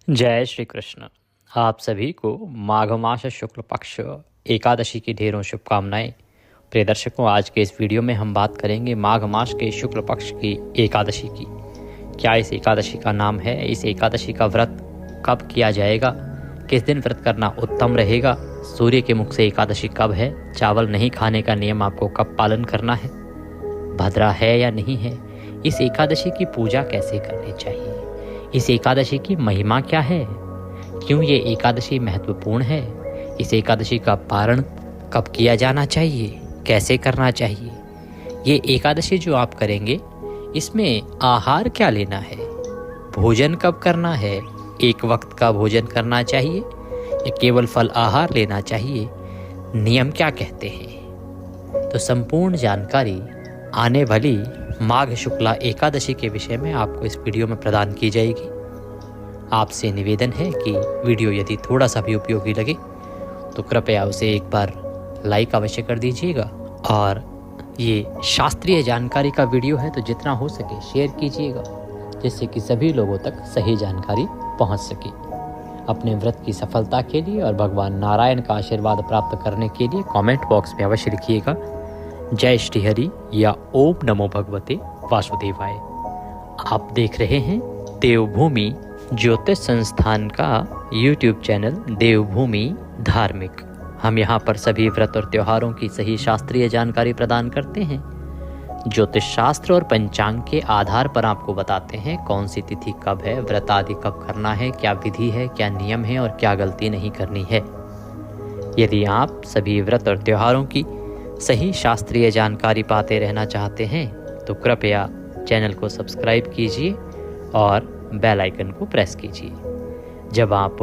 जय श्री कृष्ण। आप सभी को माघ मास शुक्ल पक्ष एकादशी की ढेरों शुभकामनाएं। प्रिय दर्शकों, आज के इस वीडियो में हम बात करेंगे माघ मास के शुक्ल पक्ष की एकादशी की। क्या इस एकादशी का नाम है? इस एकादशी का व्रत कब किया जाएगा? किस दिन व्रत करना उत्तम रहेगा? सूर्य के मुख से एकादशी कब है? चावल नहीं खाने का नियम आपको कब पालन करना है? भद्रा है या नहीं है? इस एकादशी की पूजा कैसे करनी चाहिए? इस एकादशी की महिमा क्या है? क्यों ये एकादशी महत्वपूर्ण है? इस एकादशी का पारण कब किया जाना चाहिए? कैसे करना चाहिए? ये एकादशी जो आप करेंगे, इसमें आहार क्या लेना है? भोजन कब करना है? एक वक्त का भोजन करना चाहिए या केवल फल आहार लेना चाहिए? नियम क्या कहते हैं? तो संपूर्ण जानकारी आने वाली माघ शुक्ला एकादशी के विषय में आपको इस वीडियो में प्रदान की जाएगी। आपसे निवेदन है कि वीडियो यदि थोड़ा सा भी उपयोगी लगे तो कृपया उसे एक बार लाइक अवश्य कर दीजिएगा, और ये शास्त्रीय जानकारी का वीडियो है तो जितना हो सके शेयर कीजिएगा, जिससे कि सभी लोगों तक सही जानकारी पहुंच सके। अपने व्रत की सफलता के लिए और भगवान नारायण का आशीर्वाद प्राप्त करने के लिए कमेंट बॉक्स में अवश्य लिखिएगा जय श्री हरि या ओम नमो भगवते वासुदेवाय। आप देख रहे हैं देवभूमि ज्योतिष संस्थान का YouTube चैनल देवभूमि धार्मिक। हम यहाँ पर सभी व्रत और त्योहारों की सही शास्त्रीय जानकारी प्रदान करते हैं। ज्योतिष शास्त्र और पंचांग के आधार पर आपको बताते हैं कौन सी तिथि कब है, व्रत आदि कब करना है, क्या विधि है, क्या नियम है और क्या गलती नहीं करनी है। यदि आप सभी व्रत और त्योहारों की सही शास्त्रीय जानकारी पाते रहना चाहते हैं तो कृपया चैनल को सब्सक्राइब कीजिए और बेल आइकन को प्रेस कीजिए। जब आप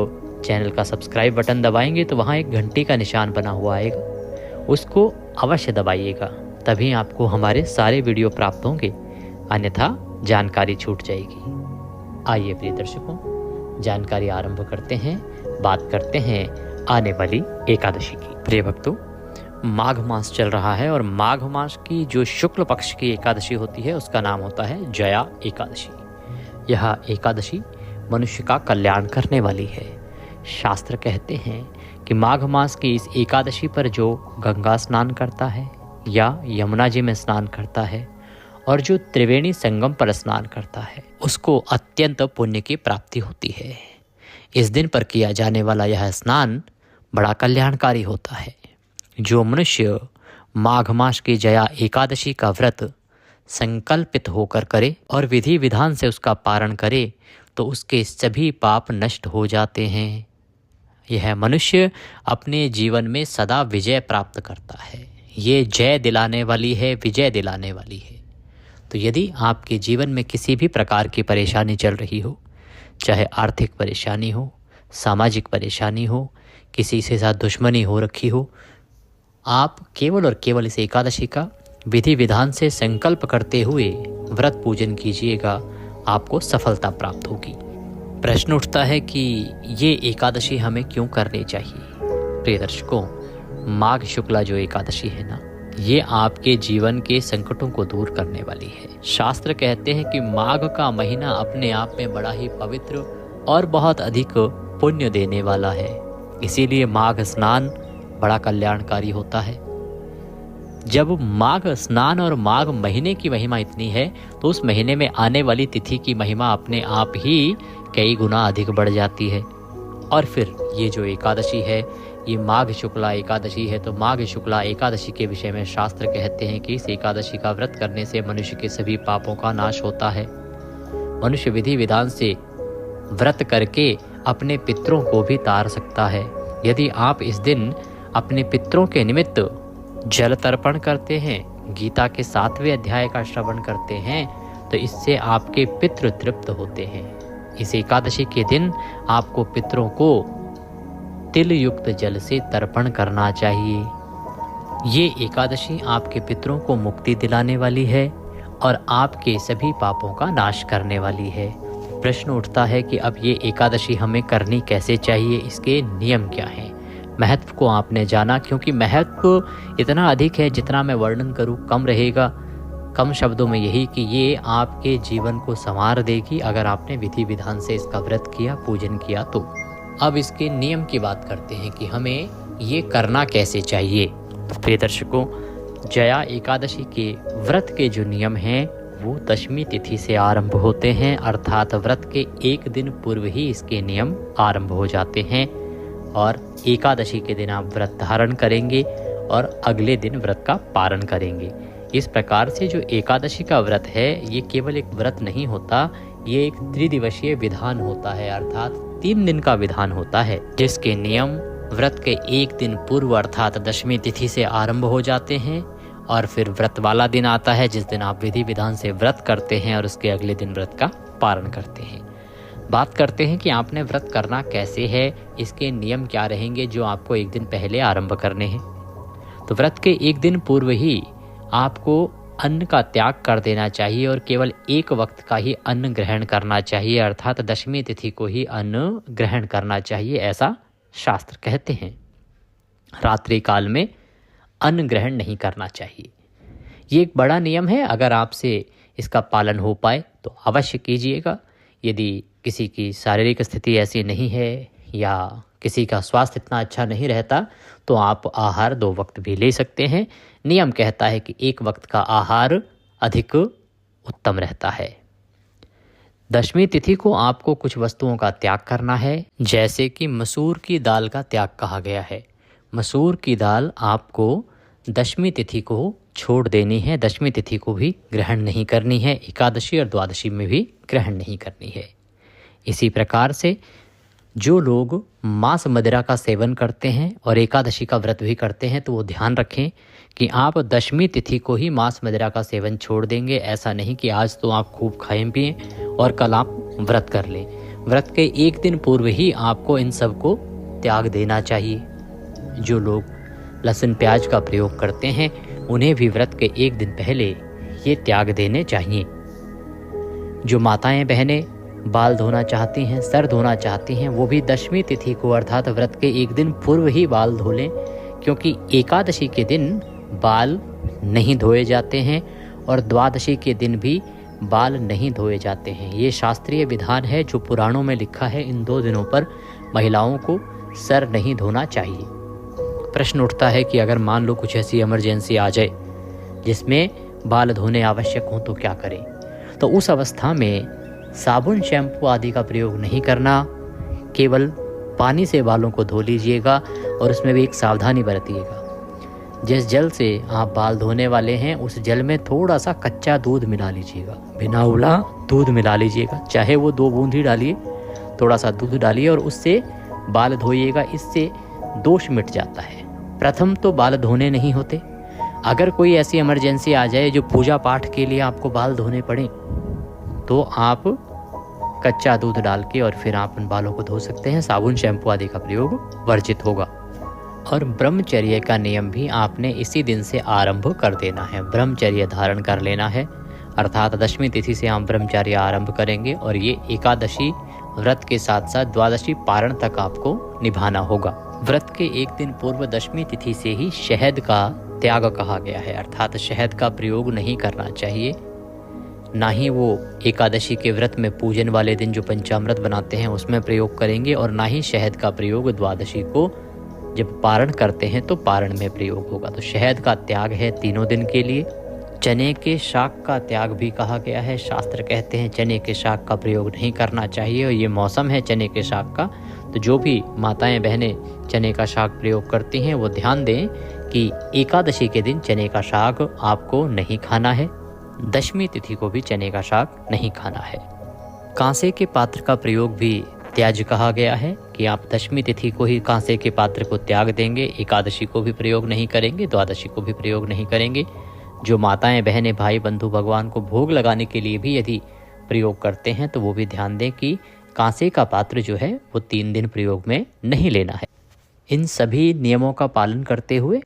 चैनल का सब्सक्राइब बटन दबाएंगे तो वहाँ एक घंटी का निशान बना हुआ आएगा, उसको अवश्य दबाइएगा, तभी आपको हमारे सारे वीडियो प्राप्त होंगे, अन्यथा जानकारी छूट जाएगी। आइए प्रिय दर्शकों, जानकारी आरंभ करते हैं। बात करते हैं आने वाली एकादशी की। प्रिय भक्तों, माघ मास चल रहा है और माघ मास की जो शुक्ल पक्ष की एकादशी होती है उसका नाम होता है जया एकादशी। यह एकादशी मनुष्य का कल्याण करने वाली है। शास्त्र कहते हैं कि माघ मास की इस एकादशी पर जो गंगा स्नान करता है या यमुना जी में स्नान करता है और जो त्रिवेणी संगम पर स्नान करता है, उसको अत्यंत पुण्य की प्राप्ति होती है। इस दिन पर किया जाने वाला यह स्नान बड़ा कल्याणकारी होता है। जो मनुष्य माघ मास की जया एकादशी का व्रत संकल्पित होकर करे और विधि विधान से उसका पारण करे तो उसके सभी पाप नष्ट हो जाते हैं। यह मनुष्य अपने जीवन में सदा विजय प्राप्त करता है। ये जय दिलाने वाली है, विजय दिलाने वाली है। तो यदि आपके जीवन में किसी भी प्रकार की परेशानी चल रही हो, चाहे आर्थिक परेशानी हो, सामाजिक परेशानी हो, किसी से साथ दुश्मनी हो रखी हो, आप केवल और केवल इस एकादशी का विधि विधान से संकल्प करते हुए व्रत पूजन कीजिएगा, आपको सफलता प्राप्त होगी। प्रश्न उठता है कि ये एकादशी हमें क्यों करनी चाहिए? प्रिय दर्शकों, माघ शुक्ला जो एकादशी है ना, ये आपके जीवन के संकटों को दूर करने वाली है। शास्त्र कहते हैं कि माघ का महीना अपने आप में बड़ा ही पवित्र और बहुत अधिक पुण्य देने वाला है। इसीलिए माघ स्नान बड़ा कल्याणकारी होता है। जब माघ स्नान और माघ महीने की महिमा इतनी है तो उस महीने में आने वाली तिथि की महिमा अपने आप ही कई गुना अधिक बढ़ जाती है। और फिर ये जो एकादशी है, ये माघ शुक्ला एकादशी है, तो माघ शुक्ला एकादशी के विषय में शास्त्र कहते हैं कि इस एकादशी का व्रत करने से मनुष्य के सभी पापों का नाश होता है। मनुष्य विधि विधान से व्रत करके अपने पितरों को भी तार सकता है। यदि आप इस दिन अपने पितरों के निमित्त जल तर्पण करते हैं, गीता के 7वें अध्याय का श्रवण करते हैं, तो इससे आपके पितृ तृप्त होते हैं। इस एकादशी के दिन आपको पितरों को तिल युक्त जल से तर्पण करना चाहिए। ये एकादशी आपके पितरों को मुक्ति दिलाने वाली है और आपके सभी पापों का नाश करने वाली है। प्रश्न उठता है कि अब ये एकादशी हमें करनी कैसे चाहिए, इसके नियम क्या हैं? महत्व को आपने जाना, क्योंकि महत्व इतना अधिक है जितना मैं वर्णन करूं कम रहेगा। कम शब्दों में यही कि ये आपके जीवन को संवार देगी अगर आपने विधि विधान से इसका व्रत किया, पूजन किया तो। अब इसके नियम की बात करते हैं कि हमें ये करना कैसे चाहिए। प्रिय दर्शकों, जया एकादशी के व्रत के जो नियम हैं वो दशमी तिथि से आरंभ होते हैं, अर्थात व्रत के एक दिन पूर्व ही इसके नियम आरंभ हो जाते हैं और एकादशी के दिन आप व्रत धारण करेंगे और अगले दिन व्रत का पारण करेंगे। इस प्रकार से जो एकादशी का व्रत है ये केवल एक व्रत नहीं होता, ये एक त्रिदिवसीय विधान होता है, अर्थात 3 दिन का विधान होता है, जिसके नियम व्रत के एक दिन पूर्व अर्थात दशमी तिथि से आरंभ हो जाते हैं और फिर व्रत वाला दिन आता है जिस दिन आप विधि विधान से व्रत करते हैं और उसके अगले दिन व्रत का पारण करते हैं। बात करते हैं कि आपने व्रत करना कैसे है, इसके नियम क्या रहेंगे जो आपको एक दिन पहले आरंभ करने हैं। तो व्रत के एक दिन पूर्व ही आपको अन्न का त्याग कर देना चाहिए और केवल एक वक्त का ही अन्न ग्रहण करना चाहिए, अर्थात दशमी तिथि को ही अन्न ग्रहण करना चाहिए, ऐसा शास्त्र कहते हैं। रात्रि काल में अन्न ग्रहण नहीं करना चाहिए। ये एक बड़ा नियम है, अगर आपसे इसका पालन हो पाए तो अवश्य कीजिएगा। यदि किसी की शारीरिक स्थिति ऐसी नहीं है या किसी का स्वास्थ्य इतना अच्छा नहीं रहता तो आप आहार 2 वक्त भी ले सकते हैं। नियम कहता है कि 1 वक्त का आहार अधिक उत्तम रहता है। दशमी तिथि को आपको कुछ वस्तुओं का त्याग करना है, जैसे कि मसूर की दाल का त्याग कहा गया है। मसूर की दाल आपको दशमी तिथि को छोड़ देनी है, दशमी तिथि को भी ग्रहण नहीं करनी है, एकादशी और द्वादशी में भी ग्रहण नहीं करनी है। इसी प्रकार से जो लोग मांस मदिरा का सेवन करते हैं और एकादशी का व्रत भी करते हैं तो वो ध्यान रखें कि आप दशमी तिथि को ही मांस मदिरा का सेवन छोड़ देंगे। ऐसा नहीं कि आज तो आप खूब खाएं पिएं और कल आप व्रत कर लें। व्रत के एक दिन पूर्व ही आपको इन सब को त्याग देना चाहिए। जो लोग लहसुन प्याज का प्रयोग करते हैं उन्हें भी व्रत के एक दिन पहले ये त्याग देने चाहिए। जो माताएं बहनें बाल धोना चाहती हैं, सर धोना चाहती हैं, वो भी दशमी तिथि को अर्थात व्रत के एक दिन पूर्व ही बाल धो लें, क्योंकि एकादशी के दिन बाल नहीं धोए जाते हैं और द्वादशी के दिन भी बाल नहीं धोए जाते हैं। ये शास्त्रीय विधान है जो पुराणों में लिखा है। इन 2 दिनों पर महिलाओं को सर नहीं धोना चाहिए। प्रश्न उठता है कि अगर मान लो कुछ ऐसी इमरजेंसी आ जाए जिसमें बाल धोने आवश्यक हो तो क्या करें। तो उस अवस्था में साबुन, शैम्पू आदि का प्रयोग नहीं करना, केवल पानी से बालों को धो लीजिएगा और उसमें भी एक सावधानी बरतिएगा। जिस जल से आप बाल धोने वाले हैं उस जल में थोड़ा सा कच्चा दूध मिला लीजिएगा, बिना उबला दूध मिला लीजिएगा, चाहे वो 2 बूंद ही डालिए, थोड़ा सा दूध डालिए और उससे बाल धोइएगा। इससे दोष मिट जाता है। प्रथम तो बाल धोने नहीं होते। अगर कोई ऐसी इमरजेंसी आ जाए जो पूजा पाठ के लिए आपको बाल धोने पड़े तो आप कच्चा दूध डाल के और फिर आप उन बालों को धो सकते हैं। साबुन, शैम्पू आदि का प्रयोग वर्जित होगा। और ब्रह्मचर्य का नियम भी आपने इसी दिन से आरंभ कर देना है। ब्रह्मचर्य धारण कर लेना है, अर्थात दशमी तिथि से हम ब्रह्मचर्य आरंभ करेंगे और ये एकादशी व्रत के साथ साथ द्वादशी पारण तक आपको निभाना होगा। व्रत के एक दिन पूर्व दशमी तिथि से ही शहद का त्याग कहा गया है, अर्थात शहद का प्रयोग नहीं करना चाहिए। ना ही वो एकादशी के व्रत में पूजन वाले दिन जो पंचामृत बनाते हैं उसमें प्रयोग करेंगे और ना ही शहद का प्रयोग द्वादशी को जब पारण करते हैं तो पारण में प्रयोग होगा। तो शहद का त्याग है 3 दिन के लिए। चने के शाक का त्याग भी कहा गया है। शास्त्र कहते हैं चने के शाक का प्रयोग नहीं करना चाहिए और ये मौसम है चने के शाक का। तो जो भी माताएं बहनें चने का शाक प्रयोग करती हैं वो ध्यान दें कि एकादशी के दिन चने का शाक आपको नहीं खाना है, दशमी तिथि को भी चने का शाक नहीं खाना है। कांसे के पात्र का प्रयोग भी त्याज कहा गया है कि आप दशमी तिथि को ही कांसे के पात्र को त्याग देंगे, एकादशी को भी प्रयोग नहीं करेंगे, द्वादशी को भी प्रयोग नहीं करेंगे। जो माताएं बहनें भाई बंधु भगवान को भोग लगाने के लिए भी यदि प्रयोग करते हैं तो वो भी ध्यान दें कि कांसे का पात्र जो है वो 3 दिन प्रयोग में नहीं लेना है। इन सभी नियमों का पालन करते हुए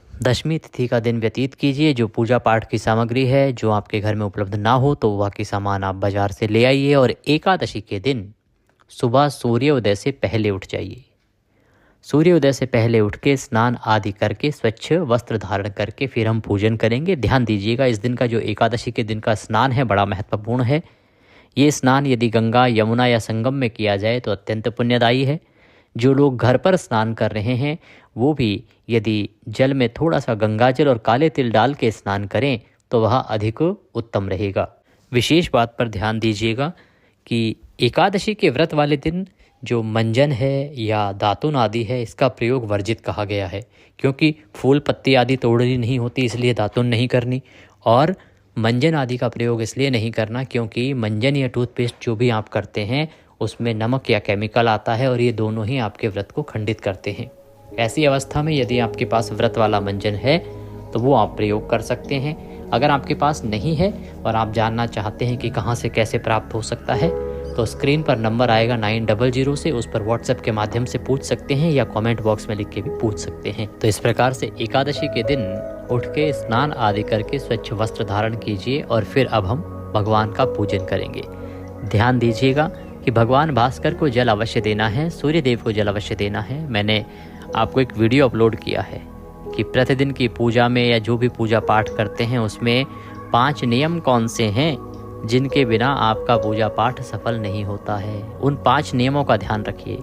दशमी तिथि का दिन व्यतीत कीजिए। जो पूजा पाठ की सामग्री है जो आपके घर में उपलब्ध ना हो तो वह की सामान आप बाजार से ले आइए और एकादशी के दिन सुबह सूर्योदय से पहले उठ जाइए। सूर्योदय से पहले उठ के स्नान आदि करके स्वच्छ वस्त्र धारण करके फिर हम पूजन करेंगे। ध्यान दीजिएगा, इस दिन का जो एकादशी के दिन का स्नान है बड़ा महत्वपूर्ण है। ये स्नान यदि गंगा, यमुना या संगम में किया जाए तो अत्यंत पुण्यदायी है। जो लोग घर पर स्नान कर रहे हैं वो भी यदि जल में थोड़ा सा गंगाजल और काले तिल डाल के स्नान करें तो वह अधिक उत्तम रहेगा। विशेष बात पर ध्यान दीजिएगा कि एकादशी के व्रत वाले दिन जो मंजन है या दातुन आदि है इसका प्रयोग वर्जित कहा गया है, क्योंकि फूल पत्ती आदि तोड़नी नहीं होती इसलिए दातुन नहीं करनी, और मंजन आदि का प्रयोग इसलिए नहीं करना क्योंकि मंजन या टूथपेस्ट जो भी आप करते हैं उसमें नमक या केमिकल आता है और ये दोनों ही आपके व्रत को खंडित करते हैं। ऐसी अवस्था में यदि आपके पास व्रत वाला मंजन है तो वो आप प्रयोग कर सकते हैं। अगर आपके पास नहीं है और आप जानना चाहते हैं कि कहाँ से कैसे प्राप्त हो सकता है तो स्क्रीन पर नंबर आएगा 900 से, उस पर व्हाट्सएप के माध्यम से पूछ सकते हैं या कमेंट बॉक्स में लिख के भी पूछ सकते हैं। तो इस प्रकार से एकादशी के दिन उठ के स्नान आदि करके स्वच्छ वस्त्र धारण कीजिए और फिर अब हम भगवान का पूजन करेंगे। ध्यान दीजिएगा कि भगवान भास्कर को जल अवश्य देना है, सूर्य देव को जल अवश्य देना है। मैंने आपको एक वीडियो अपलोड किया है कि प्रतिदिन की पूजा में या जो भी पूजा पाठ करते हैं उसमें 5 नियम कौन से हैं जिनके बिना आपका पूजा पाठ सफल नहीं होता है। उन 5 नियमों का ध्यान रखिए।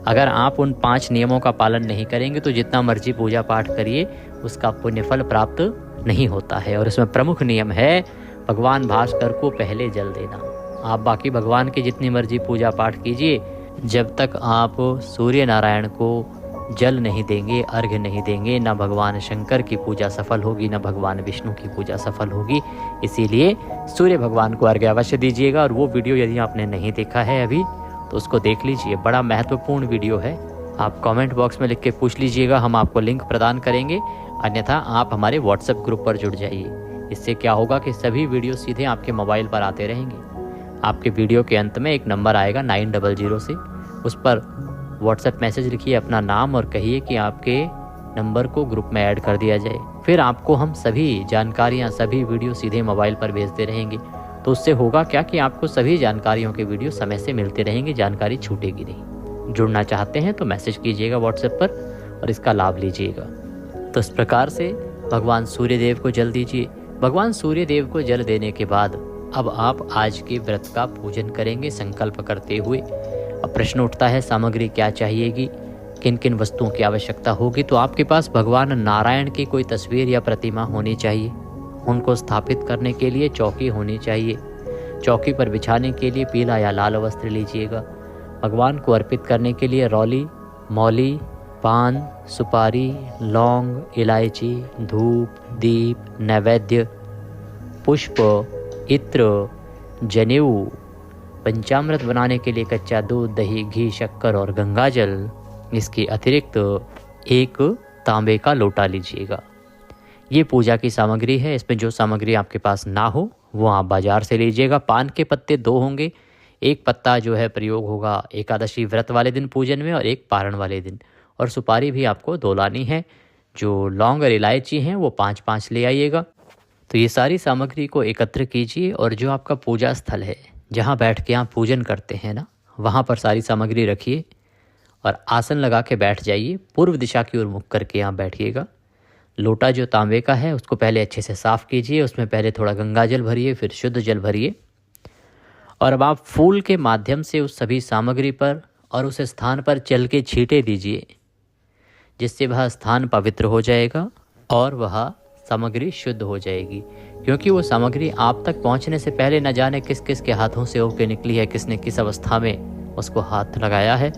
अगर आप उन 5 नियमों का पालन नहीं करेंगे तो जितना मर्जी पूजा पाठ करिए उसका पुण्यफल प्राप्त नहीं होता है। और इसमें प्रमुख नियम है भगवान भास्कर को पहले जल देना। आप बाकी भगवान की जितनी मर्जी पूजा पाठ कीजिए, जब तक आप सूर्य नारायण को जल नहीं देंगे, अर्घ्य नहीं देंगे, ना भगवान शंकर की पूजा सफल होगी, ना भगवान विष्णु की पूजा सफल होगी। इसीलिए सूर्य भगवान को अर्घ्य अवश्य दीजिएगा। और वो वीडियो यदि आपने नहीं देखा है अभी तो उसको देख लीजिए, बड़ा महत्वपूर्ण वीडियो है। आप कमेंट बॉक्स में लिख के पूछ लीजिएगा, हम आपको लिंक प्रदान करेंगे, अन्यथा आप हमारे व्हाट्सएप ग्रुप पर जुड़ जाइए। इससे क्या होगा कि सभी वीडियो सीधे आपके मोबाइल पर आते रहेंगे। आपके वीडियो के अंत में एक नंबर आएगा 900 से, उस पर व्हाट्सएप मैसेज लिखिए अपना नाम और कहिए कि आपके नंबर को ग्रुप में ऐड कर दिया जाए। फिर आपको हम सभी जानकारियाँ, सभी वीडियो सीधे मोबाइल पर भेजते रहेंगे। तो उससे होगा क्या कि आपको सभी जानकारियों के वीडियो समय से मिलते रहेंगे, जानकारी छूटेगी नहीं। जुड़ना चाहते हैं तो मैसेज कीजिएगा व्हाट्सएप पर और इसका लाभ लीजिएगा। तो इस प्रकार से भगवान सूर्यदेव को जल दीजिए। भगवान सूर्यदेव को जल देने के बाद अब आप आज के व्रत का पूजन करेंगे संकल्प करते हुए। अब प्रश्न उठता है सामग्री क्या चाहिएगी, किन किन वस्तुओं की आवश्यकता होगी। तो आपके पास भगवान नारायण की कोई तस्वीर या प्रतिमा होनी चाहिए। उनको स्थापित करने के लिए चौकी होनी चाहिए। चौकी पर बिछाने के लिए पीला या लाल वस्त्र लीजिएगा। भगवान को अर्पित करने के लिए रौली, मौली, पान, सुपारी, लौंग, इलायची, धूप, दीप, नैवेद्य, पुष्प, इत्र, जनेऊ, पंचामृत बनाने के लिए कच्चा दूध, दही, घी, शक्कर और गंगाजल। इसके अतिरिक्त एक तांबे का लोटा लीजिएगा। ये पूजा की सामग्री है। इसमें जो सामग्री आपके पास ना हो वो आप बाजार से लीजिएगा। पान के पत्ते 2 होंगे, एक पत्ता जो है प्रयोग होगा एकादशी व्रत वाले दिन पूजन में और एक पारण वाले दिन। और सुपारी भी आपको 2 लानी है। जो लौंग और इलायची हैं वो 5-5 ले आइएगा। तो ये सारी सामग्री को एकत्र कीजिए और जो आपका पूजा स्थल है, जहाँ बैठ के आप पूजन करते हैं ना, वहाँ पर सारी सामग्री रखिए और आसन लगा के बैठ जाइए। पूर्व दिशा की ओर मुख करके यहाँ बैठिएगा। लोटा जो तांबे का है उसको पहले अच्छे से साफ़ कीजिए, उसमें पहले थोड़ा गंगा जल भरिए, फिर शुद्ध जल भरिए। और अब आप फूल के माध्यम से उस सभी सामग्री पर और उस स्थान पर चल के छींटे दीजिए, जिससे वह स्थान पवित्र हो जाएगा और वह सामग्री शुद्ध हो जाएगी। क्योंकि वो सामग्री आप तक पहुंचने से पहले न जाने किस किस के हाथों से होकर निकली है, किसने किस अवस्था में उसको हाथ लगाया है,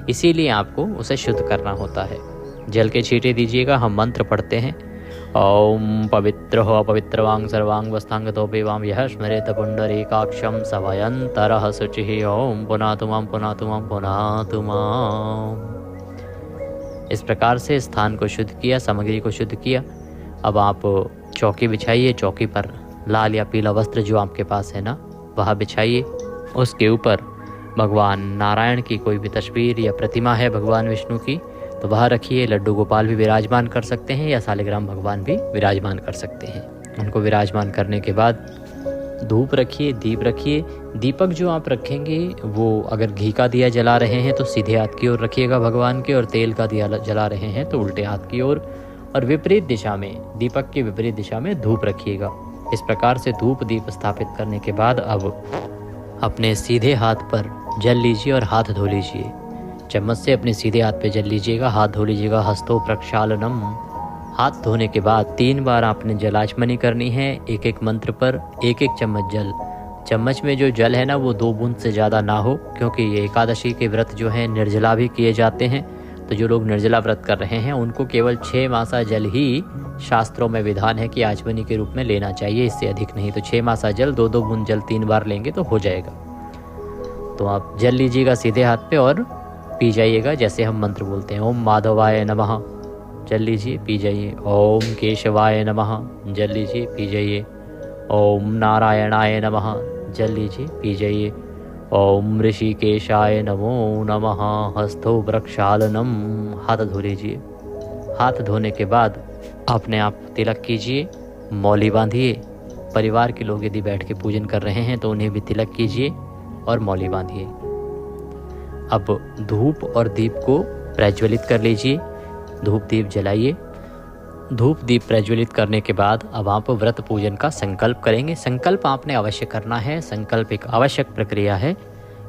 इसीलिए आपको उसे शुद्ध करना होता है। जल के छींटे दीजिएगा। हम मंत्र पढ़ते हैं, ओम पवित्र हो अपवित्रवांग सर्वांग वस्तांगतो पेवाम यह स्मरेत पुंडरीकाक्षम सवयंतरः शुचिः ओम पुनातुमाम पुनातुमाम पुनातुमाम। इस प्रकार से स्थान को शुद्ध किया, सामग्री को शुद्ध किया। अब आप चौकी बिछाइए। चौकी पर लाल या पीला वस्त्र जो आपके पास है ना वह बिछाइए। उसके ऊपर भगवान नारायण की कोई भी तस्वीर या प्रतिमा है भगवान विष्णु की तो वह रखिए। लड्डू गोपाल भी विराजमान कर सकते हैं या सालिग्राम भगवान भी विराजमान कर सकते हैं। उनको विराजमान करने के बाद धूप रखिए, दीप रखिए। दीपक जो आप रखेंगे वो अगर घी का दिया जला रहे हैं तो सीधे हाथ की ओर रखिएगा भगवान के, और तेल का दिया जला रहे हैं तो उल्टे हाथ की ओर, और विपरीत दिशा में, दीपक की विपरीत दिशा में धूप रखिएगा। इस प्रकार से धूप दीप स्थापित करने के बाद अब अपने सीधे हाथ पर जल लीजिए और हाथ धो लीजिए। चम्मच से अपने सीधे हाथ पे जल लीजिएगा, हाथ धो लीजिएगा। हस्तो प्रक्षालनम। हाथ धोने के बाद 3 बार आपने जलाचमनी करनी है। एक एक मंत्र पर एक एक चम्मच जल। चम्मच में जो जल है ना वो 2 बूंद से ज़्यादा ना हो, क्योंकि ये एकादशी के व्रत जो हैं निर्जला भी किए जाते हैं। तो जो लोग निर्जला व्रत कर रहे हैं उनको केवल 6 मासा जल ही शास्त्रों में विधान है कि आचमनी के रूप में लेना चाहिए, इससे अधिक नहीं। तो 6 मासा जल 2-2 बूंद जल 3 बार लेंगे तो हो जाएगा। तो आप जल लीजिएगा सीधे हाथ पे और पी जाइएगा, जैसे हम मंत्र बोलते हैं, ओम माधवाय नमः। जल लीजिए, पी जाइए। ओम केशवाय नमः। जल लीजिए, पी जाइए। ओम नारायणाय नमः। जल लीजिए, पी जाइए। ओम ऋषिकेशाय नमो नमः। हस्तो प्रक्षालनम। हाथ धो लीजिए। हाथ धोने के बाद अपने आप तिलक कीजिए, मौली बांधिए। परिवार के लोग यदि बैठ के पूजन कर रहे हैं तो उन्हें भी तिलक कीजिए और मौली बांधिए। अब धूप और दीप को प्रज्वलित कर लीजिए। धूप दीप जलाइए। धूप दीप प्रज्वलित करने के बाद अब आप व्रत पूजन का संकल्प करेंगे। संकल्प आपने अवश्य करना है। संकल्प एक आवश्यक प्रक्रिया है।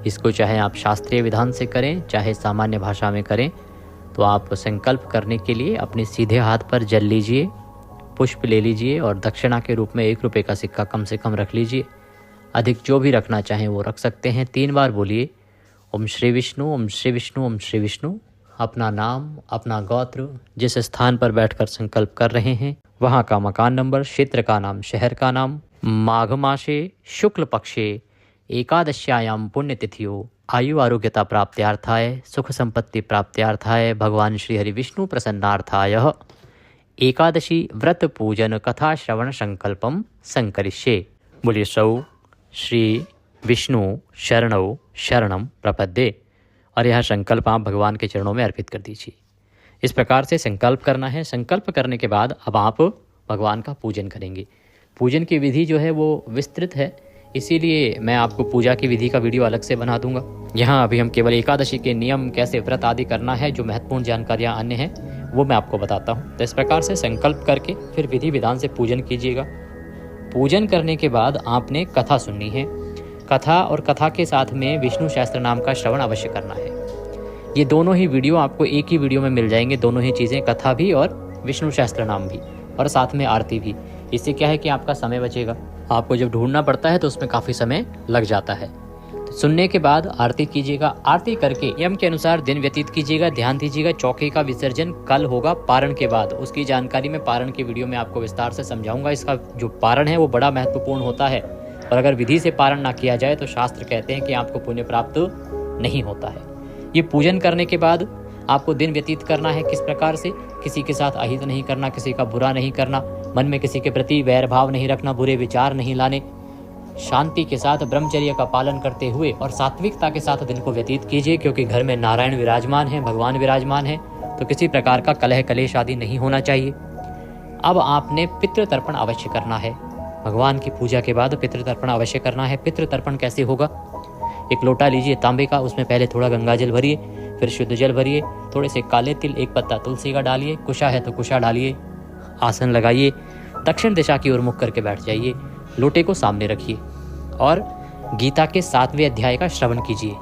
इसको चाहे आप शास्त्रीय विधान से करें चाहे सामान्य भाषा में करें, तो आप संकल्प करने के लिए अपने सीधे हाथ पर जल लीजिए, पुष्प ले लीजिए और दक्षिणा के रूप में 1 रुपये का सिक्का कम से कम रख लीजिए। अधिक जो भी रखना चाहें वो रख सकते हैं। 3 बार बोलिए ओम श्री विष्णु, ओम श्री विष्णु, ओम श्री विष्णु। अपना नाम, अपना गोत्र, जिस स्थान पर बैठकर संकल्प कर रहे हैं वहाँ का मकान नंबर, क्षेत्र का नाम, शहर का नाम, माघ मासे शुक्ल पक्षे एकादश्यायाम पुण्यतिथियो आयु आरोग्यता प्राप्त्यार्थाय सुख संपत्ति प्राप्त्यार्थाय भगवान श्री हरि विष्णु प्रसन्नार्थाय एकादशी व्रत पूजन कथा श्रवण संकल्पम संकरिष्ये। बोलिए सौ श्री विष्णु शरणौ शरणम प्रपद्ये। और यह संकल्प आप भगवान के चरणों में अर्पित कर दीजिए। इस प्रकार से संकल्प करना है। संकल्प करने के बाद अब आप भगवान का पूजन करेंगे। पूजन की विधि जो है वो विस्तृत है, इसीलिए मैं आपको पूजा की विधि का वीडियो अलग से बना दूंगा। यहाँ अभी हम केवल एकादशी के नियम, कैसे व्रत आदि करना है, जो महत्वपूर्ण जानकारियाँ अन्य हैं वो मैं आपको बताता हूँ। तो इस प्रकार से संकल्प करके फिर विधि विधान से पूजन कीजिएगा। पूजन करने के बाद आपने कथा सुननी है। कथा और कथा के साथ में विष्णु शास्त्र नाम का श्रवण अवश्य करना है। ये दोनों ही वीडियो आपको एक ही वीडियो में मिल जाएंगे, दोनों ही चीज़ें, कथा भी और विष्णु शास्त्र नाम भी, और साथ में आरती भी। इससे क्या है कि आपका समय बचेगा। आपको जब ढूंढना पड़ता है तो उसमें काफ़ी समय लग जाता है। तो सुनने के बाद आरती कीजिएगा। आरती करके नियम के अनुसार दिन व्यतीत कीजिएगा। ध्यान दीजिएगा, चौके का विसर्जन कल होगा पारण के बाद। उसकी जानकारी मैं पारण के वीडियो में आपको विस्तार से समझाऊंगा। इसका जो पारण है वो बड़ा महत्वपूर्ण होता है, और अगर विधि से पारण ना किया जाए तो शास्त्र कहते हैं कि आपको पुण्य प्राप्त नहीं होता है। ये पूजन करने के बाद आपको दिन व्यतीत करना है। किस प्रकार से? किसी के साथ अहित नहीं करना, किसी का बुरा नहीं करना, मन में किसी के प्रति वैर भाव नहीं रखना, बुरे विचार नहीं लाने। शांति के साथ ब्रह्मचर्य का पालन करते हुए और सात्विकता के साथ दिन को व्यतीत कीजिए, क्योंकि घर में नारायण विराजमान है, भगवान विराजमान है, तो किसी प्रकार का कलह कलेश आदि नहीं होना चाहिए। अब आपने पितृ तर्पण अवश्य करना है। भगवान की पूजा के बाद पितृ तर्पण अवश्य करना है। पितृ तर्पण कैसे होगा? एक लोटा लीजिए तांबे का, उसमें पहले थोड़ा गंगा जल भरिए, फिर शुद्ध जल भरिए, थोड़े से काले तिल, 1 पत्ता तुलसी का डालिए, कुशा है तो कुशा डालिए, आसन लगाइए, दक्षिण दिशा की ओर मुख करके बैठ जाइए, लोटे को सामने रखिए और गीता के 7वें अध्याय का श्रवण कीजिए।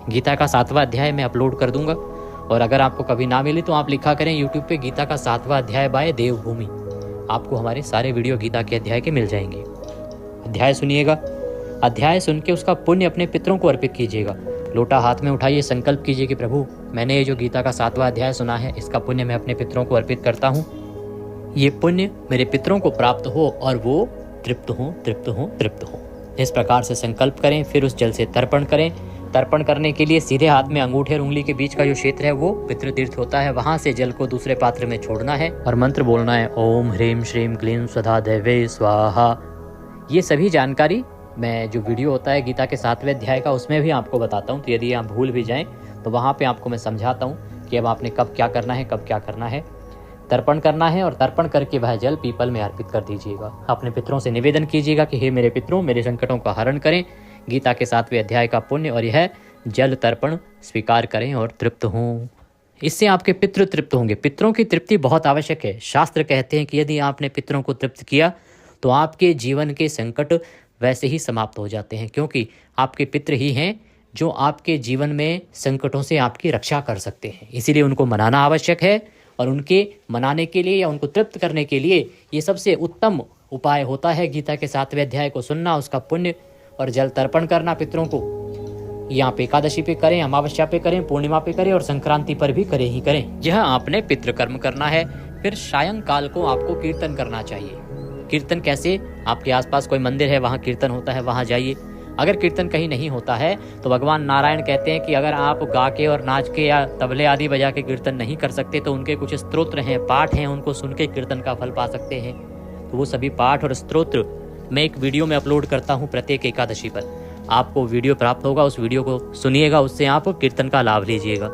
गीता का 7वां अध्याय मैं अपलोड कर दूंगा, और अगर आपको कभी ना मिले तो आप लिखा करें यूट्यूब पे गीता का 7वां अध्याय बाय देवभूमि। आपको हमारे सारे वीडियो गीता के अध्याय के मिल जाएंगे। अध्याय सुनिएगा। अध्याय सुन के उसका पुण्य अपने पितरों को अर्पित कीजिएगा। लोटा हाथ में उठाइए, संकल्प कीजिए कि प्रभु मैंने ये जो गीता का 7वां अध्याय सुना है, इसका पुण्य मैं अपने पितरों को अर्पित करता हूँ। ये पुण्य मेरे पितरों को प्राप्त हो और वो तृप्त हो, तृप्त हो, तृप्त हो। इस प्रकार से संकल्प करें। फिर उस जल से तर्पण करें। तर्पण करने के लिए सीधे हाथ में अंगूठे और उंगली के बीच का जो क्षेत्र है वो पितृतीर्थ होता है। वहां से जल को दूसरे पात्र में छोड़ना है और मंत्र बोलना है, ओम ह्रीम श्रीम क्लीम स्वधा देवे स्वाहा। ये सभी जानकारी मैं जो वीडियो होता है गीता के 7वें अध्याय का, उसमें भी आपको बताता हूँ। तो यदि आप भूल भी जाएं तो वहाँ पे आपको मैं समझाता हूँ कि अब आपने कब क्या करना है, कब क्या करना है। तर्पण करना है और तर्पण करके वह जल पीपल में अर्पित कर दीजिएगा। अपने पितरों से निवेदन कीजिएगा कि हे मेरे पितरों, मेरे संकटों का हरण करें, गीता के 7वें अध्याय का पुण्य और यह जल तर्पण स्वीकार करें और तृप्त हों। इससे आपके पितृ तृप्त होंगे। पितरों की तृप्ति बहुत आवश्यक है। शास्त्र कहते हैं कि यदि आपने पितरों को तृप्त किया तो आपके जीवन के संकट वैसे ही समाप्त हो जाते हैं, क्योंकि आपके पितृ ही हैं जो आपके जीवन में संकटों से आपकी रक्षा कर सकते हैं। इसीलिए उनको मनाना आवश्यक है और उनके मनाने के लिए या उनको तृप्त करने के लिए ये सबसे उत्तम उपाय होता है गीता के 7वें अध्याय को सुनना, उसका पुण्य और जल तर्पण करना पितरों को। यहाँ पे एकादशी पे करें, अमावस्या पे करें, पूर्णिमा पे करें और संक्रांति पर भी करें ही करें। यह आपने पितृकर्म करना है। फिर सायंकाल को आपको कीर्तन करना चाहिए। कीर्तन कैसे? आपके आसपास कोई मंदिर है, वहाँ कीर्तन होता है, वहाँ जाइए। अगर कीर्तन कहीं नहीं होता है तो भगवान नारायण कहते हैं कि अगर आप गा के और नाच के या तबले आदि बजा के कीर्तन नहीं कर सकते तो उनके कुछ स्तोत्र हैं, पाठ हैं, उनको सुन के कीर्तन का फल पा सकते हैं। तो वो सभी पाठ और स्तोत्र मैं एक वीडियो में अपलोड करता हूँ प्रत्येक एकादशी पर। आपको वीडियो प्राप्त होगा, उस वीडियो को सुनिएगा, उससे आप कीर्तन का लाभ लीजिएगा।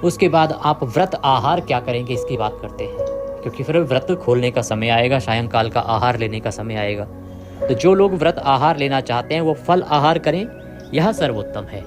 उसके बाद आप व्रत आहार क्या करेंगे इसकी बात करते हैं, क्योंकि फिर व्रत खोलने का समय आएगा, सायंकाल का आहार लेने का समय आएगा। तो जो लोग व्रत आहार लेना चाहते हैं वो फल आहार करें, यह सर्वोत्तम है।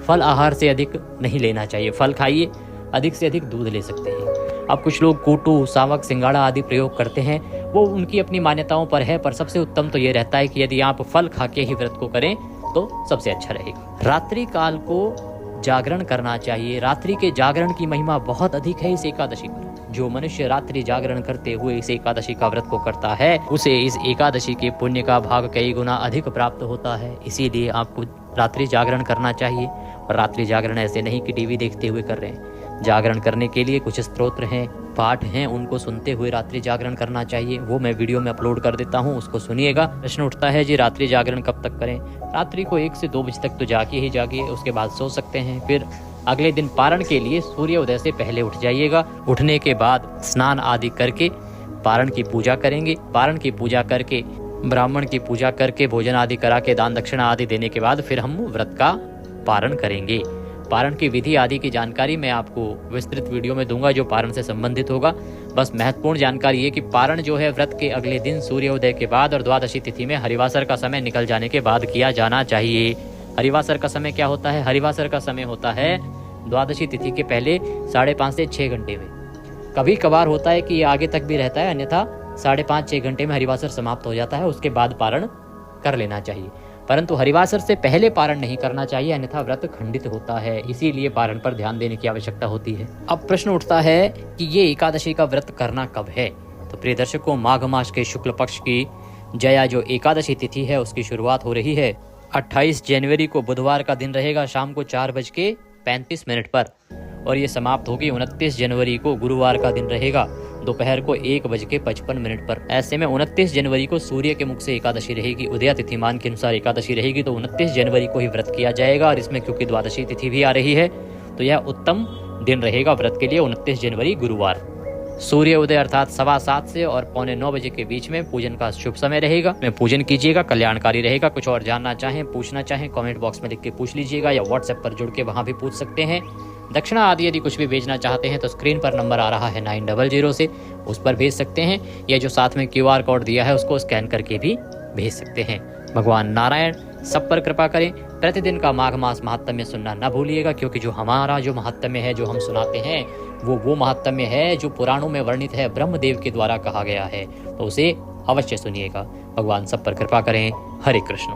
फल आहार से अधिक नहीं लेना चाहिए। फल खाइए, अधिक से अधिक दूध ले सकते हैं। अब कुछ लोग कूटू, सावक, सिंगाड़ा आदि प्रयोग करते हैं, वो उनकी अपनी मान्यताओं पर है, पर सबसे उत्तम तो ये रहता है कि यदि आप फल खा के ही व्रत को करें तो सबसे अच्छा रहेगा। रात्रि काल को जागरण करना चाहिए। रात्रि के जागरण की महिमा बहुत अधिक है इस एकादशी पर। जो मनुष्य रात्रि जागरण करते हुए इस एकादशी का व्रत को करता है उसे इस एकादशी के पुण्य का भाग कई गुना अधिक प्राप्त होता है। इसीलिए आपको रात्रि जागरण करना चाहिए। और रात्रि जागरण ऐसे नहीं कि टीवी देखते हुए कर रहे हैं। जागरण करने के लिए कुछ स्तोत्र हैं, पाठ हैं, उनको सुनते हुए रात्रि जागरण करना चाहिए। वो मैं वीडियो में अपलोड कर देता हूँ, उसको सुनिएगा। प्रश्न उठता है जी रात्रि जागरण कब तक करें? रात्रि को 1 से 2 बजे तक तो जागिए ही जागिए, उसके बाद सो सकते हैं। फिर अगले दिन पारण के लिए सूर्य उदय से पहले उठ जाइएगा। उठने के बाद स्नान आदि करके पारण की पूजा करेंगे। पारण की पूजा करके, ब्राह्मण की पूजा करके, भोजन आदि करा के, दान दक्षिणा आदि देने के बाद फिर हम व्रत का पारण करेंगे। पारण की विधि आदि की जानकारी मैं आपको विस्तृत वीडियो में दूंगा जो पारण से संबंधित होगा। बस महत्वपूर्ण जानकारी ये कि पारण जो है व्रत के अगले दिन सूर्योदय के बाद और द्वादशी तिथि में हरिवासर का समय निकल जाने के बाद किया जाना चाहिए। हरिवासर का समय क्या होता है? हरिवासर का समय होता है द्वादशी तिथि के पहले 5.5 से 6 घंटे में। कभी कभार होता है कि ये आगे तक भी रहता है, अन्यथा 5.5-6 घंटे में हरिवासर समाप्त हो जाता है। उसके बाद पारण कर लेना चाहिए, परंतु हरिवासर से पहले पारण नहीं करना चाहिए, अन्यथा व्रत खंडित होता है। इसीलिए पारण पर ध्यान देने की आवश्यकता होती है। अब प्रश्न उठता है कि ये एकादशी का व्रत करना कब है? तो प्रिय दर्शकों, माघ मास के शुक्ल पक्ष की जया जो एकादशी तिथि है उसकी शुरुआत हो रही है 28 जनवरी को। बुधवार का दिन रहेगा शाम को 4:35 पर और ये समाप्त होगी 29 जनवरी को। गुरुवार का दिन रहेगा दोपहर को 1:55 पर। ऐसे में 29 जनवरी को सूर्य के मुख से एकादशी रहेगी। उदया तिथिमान के अनुसार एकादशी रहेगी तो 29 जनवरी को ही व्रत किया जाएगा। और इसमें क्योंकि द्वादशी तिथि भी आ रही है तो यह उत्तम दिन रहेगा व्रत के लिए। 29 जनवरी गुरुवार सूर्य उदय अर्थात 7:15 से और 8:45 बजे के बीच में पूजन का शुभ समय रहेगा। में पूजन कीजिएगा, कल्याणकारी रहेगा। कुछ और जानना चाहें, पूछना चाहें, कमेंट बॉक्स में लिख के पूछ लीजिएगा या व्हाट्सएप पर जुड़ के वहां भी पूछ सकते हैं। दक्षिणा आदि यदि कुछ भी भेजना चाहते हैं तो स्क्रीन पर नंबर आ रहा है 900 से, उस पर भेज सकते हैं। या जो साथ में QR कोड दिया है उसको स्कैन करके भी भेज सकते हैं। भगवान नारायण सब पर कृपा करें। प्रतिदिन का माघ मास महात्म्य सुनना न भूलिएगा, क्योंकि जो हमारा जो महात्म्य है, जो हम सुनाते हैं वो महात्म्य है जो पुराणों में वर्णित है, ब्रह्मदेव के द्वारा कहा गया है, तो उसे अवश्य सुनिएगा। भगवान सब पर कृपा करें। हरे कृष्ण।